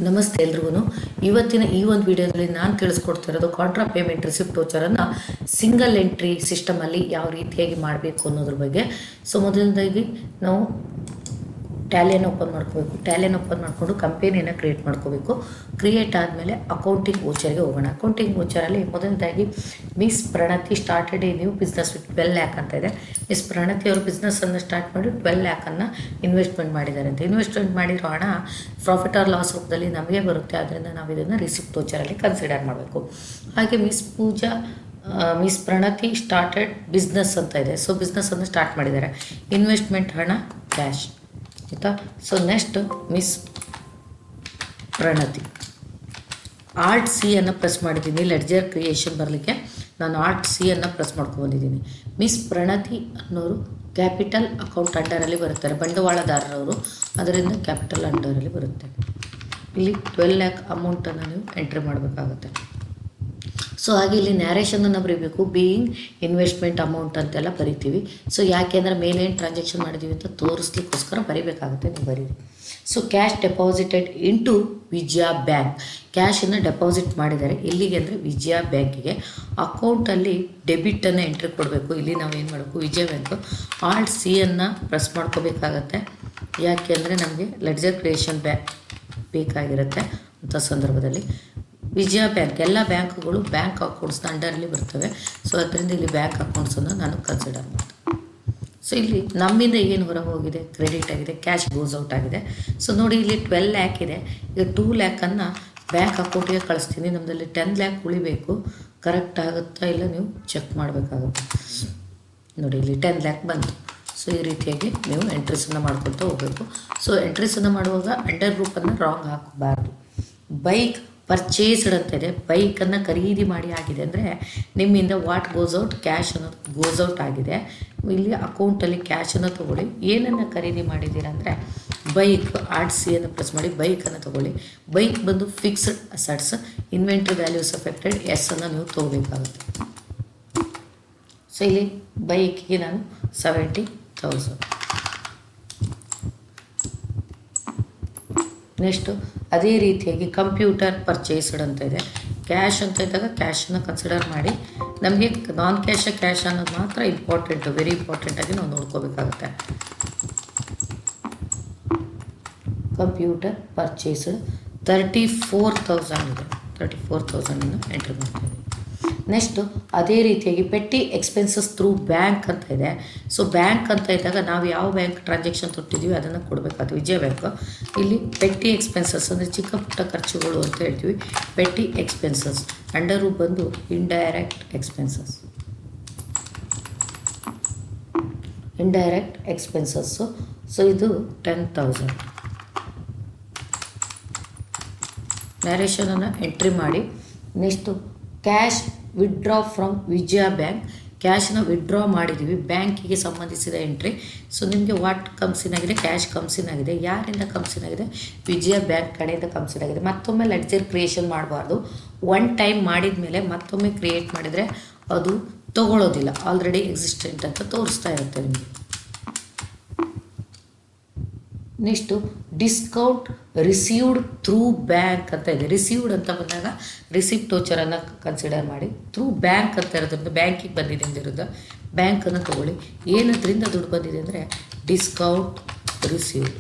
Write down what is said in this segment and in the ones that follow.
ನಮಸ್ತೆ ಎಲ್ರಿಗೂ. ಇವತ್ತಿನ ಈ ಒಂದು ವಿಡಿಯೋದಲ್ಲಿ ನಾನು ತಿಳಿಸ್ಕೊಡ್ತಿರೋದು ಕಾಂಟ್ರಾ ಪೇಮೆಂಟ್ ರಿಸಿಪ್ಟ್ ವೋಚರನ್ನು ಸಿಂಗಲ್ ಎಂಟ್ರಿ ಸಿಸ್ಟಮಲ್ಲಿ ಯಾವ ರೀತಿಯಾಗಿ ಮಾಡಬೇಕು ಅನ್ನೋದ್ರ ಬಗ್ಗೆ. ಸೊ ಮೊದಲನೇದಾಗಿ ನಾವು ಟ್ಯಾಲಿಯನ್ನು ಓಪನ್ ಮಾಡ್ಕೋಬೇಕು. ಟ್ಯಾಲಿಯನ್ನು ಓಪನ್ ಮಾಡಿಕೊಂಡು ಕಂಪನಿಯನ್ನು ಕ್ರಿಯೇಟ್ ಮಾಡ್ಕೋಬೇಕು. ಕ್ರಿಯೇಟ್ ಆದಮೇಲೆ ಅಕೌಂಟಿಂಗ್ ವೋಚರ್ಗೆ ಹೋಗೋಣ. ಅಕೌಂಟಿಂಗ್ ವೋಚರಲ್ಲಿ ಮೊದಲನೇದಾಗಿ miss Pranati started A new business with 12 lakh ಅಂತ ಇದೆ. ಮಿಸ್ ಪ್ರಣತಿ ಅವರು ಬಿಸ್ನೆಸ್ಸನ್ನು ಸ್ಟಾರ್ಟ್ ಮಾಡಿ 12 lakh ಇನ್ವೆಸ್ಟ್ಮೆಂಟ್ ಮಾಡಿದ್ದಾರೆ ಅಂತ. ಇನ್ವೆಸ್ಟ್ಮೆಂಟ್ ಮಾಡಿರೋ ಹಣ ಪ್ರಾಫಿಟ್ ಆರ್ ಲಾಸ್ ರೂಪದಲ್ಲಿ ನಮಗೆ ಬರುತ್ತೆ. ಆದ್ದರಿಂದ ನಾವು ಇದನ್ನು ರಿಸಿಪ್ಟ್ ವೋಚರಲ್ಲಿ ಕನ್ಸಿಡರ್ ಮಾಡಬೇಕು. ಹಾಗೆ ಮಿಸ್ ಪ್ರಣತಿ ಸ್ಟಾರ್ಟೆಡ್ ಬಿಸ್ನೆಸ್ ಅಂತ ಇದೆ. ಸೊ ಬಿಸ್ನೆಸ್ಸನ್ನು ಸ್ಟಾರ್ಟ್ ಮಾಡಿದ್ದಾರೆ. ಇನ್ವೆಸ್ಟ್ಮೆಂಟ್ ಹಣ ಕ್ಯಾಶ್ ಆಯಿತಾ. ಸೊ ನೆಕ್ಸ್ಟ್ ಮಿಸ್ ಪ್ರಣತಿ ಆಲ್ಟ್ ಸಿ ಅನ್ನು ಪ್ರೆಸ್ ಮಾಡಿದ್ದೀನಿ. ಲೆಡ್ಜರ್ ಕ್ರಿಯೇಷನ್ ಬರಲಿಕ್ಕೆ ನಾನು ಆಲ್ಟ್ ಸಿ ಅನ್ನು ಪ್ರೆಸ್ ಮಾಡ್ಕೊಂಡಿದ್ದೀನಿ. ಮಿಸ್ ಪ್ರಣತಿ ಅನ್ನೋರು ಕ್ಯಾಪಿಟಲ್ ಅಕೌಂಟ್ ಅಂಡರಲ್ಲಿ ಬರುತ್ತಾರೆ, ಬಂಡವಾಳದಾರರವರು. ಅದರಿಂದ ಕ್ಯಾಪಿಟಲ್ ಅಂಡರಲ್ಲಿ ಬರುತ್ತೆ. ಇಲ್ಲಿ 12 lakh ಅಮೌಂಟನ್ನು ನೀವು ಎಂಟ್ರಿ ಮಾಡಬೇಕಾಗುತ್ತೆ. ಸೊ ಹಾಗೆ ಇಲ್ಲಿ ನ್ಯಾರೇಷನನ್ನು ಬರೀಬೇಕು. ಬೀಯಿಂಗ್ ಇನ್ವೆಸ್ಟ್ಮೆಂಟ್ ಅಮೌಂಟ್ ಅಂತೆಲ್ಲ ಬರಿತೀವಿ. ಸೊ ಯಾಕೆಂದರೆ ಮೇಲೇನು ಟ್ರಾನ್ಸಾಕ್ಷನ್ ಮಾಡಿದ್ದೀವಿ ಅಂತ ತೋರಿಸ್ಲಿಕ್ಕೋಸ್ಕರ ಬರೀಬೇಕಾಗುತ್ತೆ, ನೀವು ಬರೀರಿ. ಸೊ ಕ್ಯಾಶ್ ಡೆಪಾಸಿಟೆಡ್ ಇಂಟು ವಿಜಯ ಬ್ಯಾಂಕ್. ಕ್ಯಾಶನ್ನು ಡೆಪಾಸಿಟ್ ಮಾಡಿದ್ದಾರೆ ಎಲ್ಲಿಗೆ ಅಂದರೆ ವಿಜಯ ಬ್ಯಾಂಕಿಗೆ. ಅಕೌಂಟಲ್ಲಿ ಡೆಬಿಟನ್ನು ಎಂಟ್ರಿ ಕೊಡಬೇಕು. ಇಲ್ಲಿ ನಾವು ಏನು ಮಾಡಬೇಕು, ವಿಜಯ ಬ್ಯಾಂಕು ಆಲ್ಟ್ ಸಿ ಅನ್ನು ಪ್ರೆಸ್ ಮಾಡ್ಕೋಬೇಕಾಗತ್ತೆ. ಯಾಕೆ ಅಂದರೆ ನಮಗೆ ಲೆಡ್ಜರ್ ಕ್ರಿಯೇಷನ್ ಬೇಕಾಗಿರುತ್ತೆ ಅಂಥ ಸಂದರ್ಭದಲ್ಲಿ. ವಿಜಯ ಬ್ಯಾಂಕ್ ಎಲ್ಲ ಬ್ಯಾಂಕ್ಗಳು ಬ್ಯಾಂಕ್ ಅಕೌಂಟ್ಸ್ನ ಅಂಡರಲ್ಲಿ ಬರ್ತವೆ. ಸೊ ಅದರಿಂದ ಇಲ್ಲಿ ಬ್ಯಾಂಕ್ ಅಕೌಂಟ್ಸನ್ನು ನಾನು ಕನ್ಸಿಡರ್ ಮಾಡ್ತೀನಿ. ಸೊ ಇಲ್ಲಿ ನಮ್ಮಿಂದ ಏನು ಹೊರ ಹೋಗಿದೆ, ಕ್ರೆಡಿಟ್ ಆಗಿದೆ, ಕ್ಯಾಶ್ ಗೋಸ್ ಔಟ್ ಆಗಿದೆ. ಸೊ ನೋಡಿ ಇಲ್ಲಿ 12 lakh ಇದೆ. ಈಗ 2 lakh ಬ್ಯಾಂಕ್ ಅಕೌಂಟಿಗೆ ಕಳಿಸ್ತೀನಿ. ನಮ್ಮದಲ್ಲಿ 10 lakh ಉಳಿಬೇಕು. ಕರೆಕ್ಟ್ ಆಗುತ್ತಾ ಇಲ್ಲ ನೀವು ಚೆಕ್ ಮಾಡಬೇಕಾಗುತ್ತೆ. ನೋಡಿ ಇಲ್ಲಿ 10 lakh ಬಂತು. ಸೊ ಈ ರೀತಿಯಾಗಿ ನೀವು ಎಂಟ್ರೀಸನ್ನು ಮಾಡ್ಕೊಳ್ತಾ ಹೋಗಬೇಕು. ಸೊ ಎಂಟ್ರೀಸನ್ನು ಮಾಡುವಾಗ ಅಂಡರ್ ಗ್ರೂಪನ್ನು ರಾಂಗ್ ಹಾಕಬಾರ್ದು. ಬೈಕ್ ಪರ್ಚೇಸ್ಡ್ ಅಂತ ಇದೆ. ಬೈಕನ್ನು ಖರೀದಿ ಮಾಡಿ ಆಗಿದೆ ಅಂದರೆ ನಿಮ್ಮಿಂದ ವಾಟ್ ಗೋಸ್ ಔಟ್, ಕ್ಯಾಶ್ ಅನ್ನೋದು ಗೋಸ್ ಔಟ್ ಆಗಿದೆ. ಇಲ್ಲಿ ಅಕೌಂಟಲ್ಲಿ ಕ್ಯಾಶನ್ನು ತೊಗೊಳ್ಳಿ. ಏನನ್ನು ಖರೀದಿ ಮಾಡಿದ್ದೀರಾ ಅಂದರೆ ಬೈಕ್, ಆರ್ಟ್ ಸಿ ಅನ್ನು ಪ್ರೆಸ್ ಮಾಡಿ ಬೈಕನ್ನು ತೊಗೊಳ್ಳಿ. ಬೈಕ್ ಬಂದು fixed assets, inventory values affected S ಅನ್ನು ನೀವು ತೊಗೋಬೇಕಾಗುತ್ತೆ. ಸೊ ಇಲ್ಲಿ ಬೈಕಿಗೆ ನಾನು 70,000. ನೆಕ್ಸ್ಟು ಅದೇ ರೀತಿಯಾಗಿ ಕಂಪ್ಯೂಟರ್ ಪರ್ಚೇಸ್ಡ್ ಅಂತ ಇದೆ. ಕ್ಯಾಶ್ ಅಂತ ಇದ್ದಾಗ ಕ್ಯಾಶನ್ನು ಕನ್ಸಿಡರ್ ಮಾಡಿ. ನಮಗೆ ನಾನ್ ಕ್ಯಾಶ್ ಅನ್ನೋದು ಮಾತ್ರ ಇಂಪಾರ್ಟೆಂಟು, ವೆರಿ ಇಂಪಾರ್ಟೆಂಟಾಗಿ ನಾವು ನೋಡ್ಕೋಬೇಕಾಗುತ್ತೆ. ಕಂಪ್ಯೂಟರ್ ಪರ್ಚೇಸ್ಡ್ 34,000 ಇದೆ. 34,000 ಎಂಟ್ರಿ ಮಾಡ್ತೀವಿ. ನೆಕ್ಸ್ಟು ಅದೇ ರೀತಿಯಾಗಿ ಪೆಟ್ಟಿ ಎಕ್ಸ್ಪೆನ್ಸಸ್ ಥ್ರೂ ಬ್ಯಾಂಕ್ ಅಂತ ಇದೆ. ಸೊ ಬ್ಯಾಂಕ್ ಅಂತ ಇದ್ದಾಗ ನಾವು ಯಾವ ಬ್ಯಾಂಕ್ ಟ್ರಾನ್ಸಾಕ್ಷನ್ ತೊಟ್ಟಿದ್ದೀವಿ ಅದನ್ನು ಕೊಡಬೇಕಾಗ್ತದೆ. ವಿಜಯ ಬ್ಯಾಂಕ್. ಇಲ್ಲಿ ಪೆಟ್ಟಿ ಎಕ್ಸ್ಪೆನ್ಸಸ್ ಅಂದರೆ ಚಿಕ್ಕ ಪುಟ್ಟ ಖರ್ಚುಗಳು ಅಂತ ಹೇಳ್ತೀವಿ. ಪೆಟ್ಟಿ ಎಕ್ಸ್ಪೆನ್ಸಸ್ ಅಂಡರು ಬಂದು ಇಂಡೈರೆಕ್ಟ್ ಎಕ್ಸ್ಪೆನ್ಸಸ್ಸು. ಸೊ ಇದು 10,000. ನ್ಯಾರೇಷನನ್ನು ಎಂಟ್ರಿ ಮಾಡಿ. Next cash withdraw from Vijaya bank. ಕ್ಯಾಶನ್ನ ವಿಡ್ರಾ ಮಾಡಿದ್ದೀವಿ, ಬ್ಯಾಂಕಿಗೆ ಸಂಬಂಧಿಸಿದ ಎಂಟ್ರಿ. ಸೊ ನಿಮಗೆ ವಾಟ್ ಕಮ್ಸಿನ್ ಆಗಿದೆ, ಕ್ಯಾಶ್ ಕಮ್ಸಿನ್ ಆಗಿದೆ. ಯಾರಿಂದ ಕಮ್ಸಿನ್ ಆಗಿದೆ, ವಿಜಯ ಬ್ಯಾಂಕ್ ಕಡೆಯಿಂದ ಕಮ್ಸಿನ್ ಆಗಿದೆ. ಮತ್ತೊಮ್ಮೆ ಲೆಡ್ಜರ್ ಕ್ರಿಯೇಷನ್ ಮಾಡಬಾರ್ದು. ಒನ್ ಟೈಮ್ ಮಾಡಿದ ಮೇಲೆ ಮತ್ತೊಮ್ಮೆ ಕ್ರಿಯೇಟ್ ಮಾಡಿದರೆ ಅದು ತೊಗೊಳ್ಳೋದಿಲ್ಲ, ಆಲ್ರೆಡಿ ಎಕ್ಸಿಸ್ಟೆಂಟ್ ಅಂತ ತೋರಿಸ್ತಾ ಇರುತ್ತೆ ನಿಮಗೆ. Next discount received through bank ಅಂತ ಇದೆ. ರಿಸೀವ್ಡ್ ಅಂತ ಬಂದಾಗ ರಿಸಿಪ್ಟ್ ವೋಚರನ್ನು ಕನ್ಸಿಡರ್ ಮಾಡಿ. ಥ್ರೂ ಬ್ಯಾಂಕ್ ಅಂತ ಇರೋದ್ರಿಂದ ಬ್ಯಾಂಕಿಗೆ ಬಂದಿದೆ ಅಂದಿರೋದು ಬ್ಯಾಂಕನ್ನು ತೊಗೊಳ್ಳಿ. ಏನದ್ರಿಂದ ದುಡ್ಡು ಬಂದಿದೆ ಅಂದರೆ ಡಿಸ್ಕೌಂಟ್ ರಿಸೀವ್ಡ್.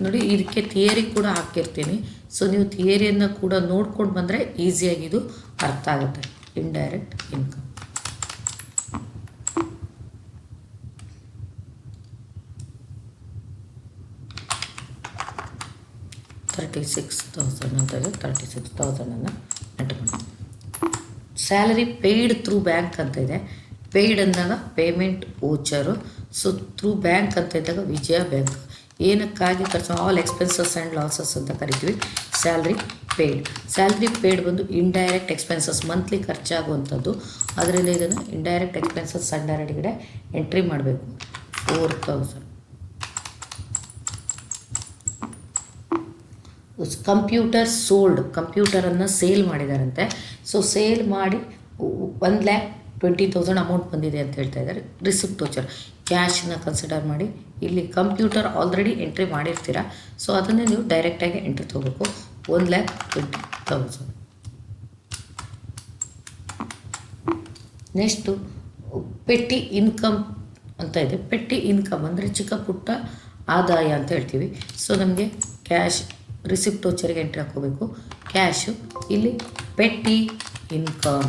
ನೋಡಿ ಇದಕ್ಕೆ ಥಿಯರಿ ಕೂಡ ಹಾಕಿರ್ತೀನಿ. ಸೊ ನೀವು ಥಿಯರಿಯನ್ನು ಕೂಡ ನೋಡ್ಕೊಂಡು ಬಂದರೆ ಈಸಿಯಾಗಿ ಇದು ಅರ್ಥ ಆಗುತ್ತೆ. ಇಂಡೈರೆಕ್ಟ್ ಇನ್ಕಮ್ 36,000 ಅಂತ ಇದೆ. 36,000 ಎಂಟ್ರಿ ಮಾಡಿ. ಸ್ಯಾಲರಿ ಪೇಯ್ಡ್ ಥ್ರೂ ಬ್ಯಾಂಕ್ ಅಂತ ಇದೆ. ಪೇಯ್ಡ್ ಅಂದಾಗ payment voucher. So through bank ಅಂತ ಇದ್ದಾಗ ವಿಜಯ ಬ್ಯಾಂಕ್. ಏನಕ್ಕಾಗಿ ಖರ್ಚು, ಆಲ್ ಎಕ್ಸ್ಪೆನ್ಸಸ್ ಆ್ಯಂಡ್ ಲಾಸಸ್ ಅಂತ ಕರಿತೀವಿ. ಸ್ಯಾಲ್ರಿ ಪೇಯ್ಡ್ ಬಂದು ಇಂಡೈರೆಕ್ಟ್ ಎಕ್ಸ್ಪೆನ್ಸಸ್, ಮಂತ್ಲಿ ಖರ್ಚಾಗುವಂಥದ್ದು. ಅದರಿಂದ ಇದನ್ನು ಇಂಡೈರೆಕ್ಟ್ ಎಕ್ಸ್ಪೆನ್ಸಸ್ ಅಂಡರ್ಗಡೆ ಎಂಟ್ರಿ ಮಾಡಬೇಕು. 4,000. ಕಂಪ್ಯೂಟರ್ ಸೋಲ್ಡ್, ಕಂಪ್ಯೂಟರನ್ನು ಸೇಲ್ ಮಾಡಿದಾರಂತೆ. ಸೊ ಸೇಲ್ ಮಾಡಿ 1,20,000 ಅಮೌಂಟ್ ಬಂದಿದೆ ಅಂತ ಹೇಳ್ತಾ ಇದ್ದಾರೆ. ರಿಸಿಪ್ಟ್ ವೋಚರ್ ಕ್ಯಾಶನ್ನ ಕನ್ಸಿಡರ್ ಮಾಡಿ. ಇಲ್ಲಿ ಕಂಪ್ಯೂಟರ್ ಆಲ್ರೆಡಿ ಎಂಟ್ರಿ ಮಾಡಿರ್ತೀರ, ಸೊ ಅದನ್ನೇ ನೀವು ಡೈರೆಕ್ಟಾಗಿ ಎಂಟ್ರಿ ತೊಗೋಬೇಕು. 1,20,000. ನೆಕ್ಸ್ಟು ಪೆಟ್ಟಿ ಇನ್ಕಮ್ ಅಂತ ಇದೆ. ಪೆಟ್ಟಿ ಇನ್ಕಮ್ ಅಂದರೆ ಚಿಕ್ಕ ಪುಟ್ಟ ಆದಾಯ ಅಂತ ಹೇಳ್ತೀವಿ. ಸೊ ನಮಗೆ ಕ್ಯಾಶ್ ರಿಸಿಪ್ಟ್ ವೋಚರಿಗೆ ಎಂಟ್ರಿ ಹಾಕೋಬೇಕು. ಕ್ಯಾಶು ಇಲ್ಲಿ ಪೆಟ್ಟಿ ಇನ್ಕಮ್.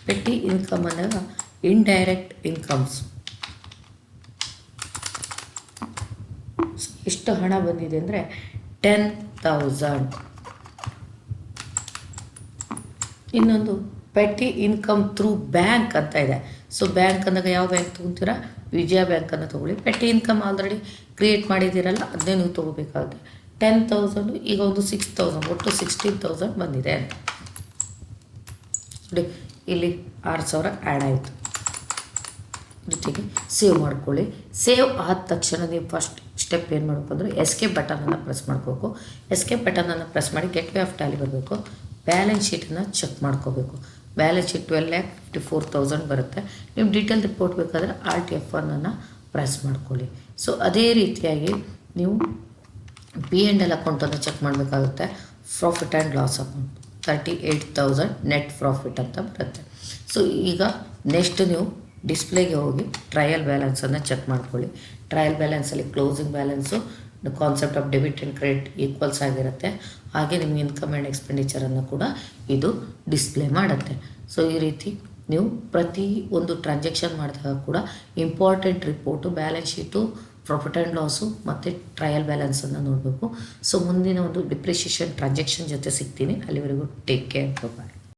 ಪೆಟ್ಟಿ ಇನ್ಕಮ್ ಅಂದಾಗ ಇಂಡೈರೆಕ್ಟ್ ಇನ್ಕಮ್ಸ್. ಎಷ್ಟು ಹಣ ಬಂದಿದೆ ಅಂದರೆ 10,000. ಇನ್ನೊಂದು ಪೆಟ್ಟಿ ಇನ್ಕಮ್ ಥ್ರೂ ಬ್ಯಾಂಕ್ ಅಂತ ಇದೆ. ಸೊ ಬ್ಯಾಂಕ್ ಅಂದಾಗ ಯಾವ ಬ್ಯಾಂಕ್ ತೊಗೊತೀರಾ? ವಿಜಯ ಬ್ಯಾಂಕನ್ನು ತೊಗೊಳ್ಳಿ. ಪೆಟ್ಟಿ ಇನ್ಕಮ್ ಆಲ್ರೆಡಿ ಕ್ರಿಯೇಟ್ ಮಾಡಿದ್ದೀರಲ್ಲ, ಅದನ್ನೇ ನೀವು ತೊಗೋಬೇಕಾಗುತ್ತೆ. 10,000 ಈಗ ಒಂದು 6,000, ಒಟ್ಟು 16,000 ಬಂದಿದೆ ಅಂತ ನೋಡಿ. ಇಲ್ಲಿ 6,000 ಆ್ಯಡ್ ಆಯಿತು. ಜೊತೆಗೆ ಸೇವ್ ಮಾಡ್ಕೊಳ್ಳಿ. ಸೇವ್ ಆದ ತಕ್ಷಣ ನೀವು ಫಸ್ಟ್ ಸ್ಟೆಪ್ ಏನು ಮಾಡಬೇಕು ಅಂದರೆ ಎಸ್ಕೇಪ್ ಬಟನನ್ನು ಪ್ರೆಸ್ ಮಾಡ್ಕೋಬೇಕು. ಎಸ್ಕೇಪ್ ಬಟನನ್ನು ಪ್ರೆಸ್ ಮಾಡಿ ಗೆಟ್ ವೇ ಆಫ್ ಟ್ಯಾಲಿ ಬರಬೇಕು. ಬ್ಯಾಲೆನ್ಸ್ ಶೀಟನ್ನು ಚೆಕ್ ಮಾಡ್ಕೋಬೇಕು. ಬ್ಯಾಲೆನ್ಸ್ ಶೀಟ್ 12,54,000 ಬರುತ್ತೆ. ನೀವು ಡೀಟೇಲ್ ರಿಪೋರ್ಟ್ ಬೇಕಾದರೆ RTF1 ಪ್ರೆಸ್ ಮಾಡ್ಕೊಳ್ಳಿ. ಸೊ ಅದೇ ರೀತಿಯಾಗಿ ನೀವು P&L ಅಕೌಂಟನ್ನು ಚೆಕ್ ಮಾಡಬೇಕಾಗುತ್ತೆ. Profit and loss account 38,000 net profit ಅಂತ ಬರುತ್ತೆ. ಸೊ ಈಗ ನೆಕ್ಸ್ಟ್ ನೀವು ಡಿಸ್ಪ್ಲೇಗೆ ಹೋಗಿ ಟ್ರಯಲ್ ಬ್ಯಾಲೆನ್ಸನ್ನು ಚೆಕ್ ಮಾಡ್ಕೊಳ್ಳಿ. ಟ್ರಯಲ್ ಬ್ಯಾಲೆನ್ಸಲ್ಲಿ closing balance concept of debit and credit equals ಆಗಿರುತ್ತೆ. ಹಾಗೆ ನಿಮ್ಗೆ ಇನ್ಕಮ್ ಆ್ಯಂಡ್ ಎಕ್ಸ್ಪೆಂಡಿಚರನ್ನು ಕೂಡ ಇದು ಡಿಸ್ಪ್ಲೇ ಮಾಡುತ್ತೆ. ಸೊ ಈ ರೀತಿ ನೀವು ಪ್ರತಿ ಒಂದು ಟ್ರಾನ್ಸಾಕ್ಷನ್ ಮಾಡಿದಾಗ ಕೂಡ important report, balance sheet, profit and loss ಮತ್ತು ಟ್ರಯಲ್ ಬ್ಯಾಲೆನ್ಸನ್ನು ನೋಡಬೇಕು. ಸೊ ಮುಂದಿನ ಒಂದು ಡಿಪ್ರಿಷಿಯೇಷನ್ ಟ್ರಾನ್ಸಾಕ್ಷನ್ ಜೊತೆ ಸಿಗ್ತೀನಿ. ಅಲ್ಲಿವರೆಗೂ ಟೇಕ್ ಕೇರ್. ಬಾಯ್.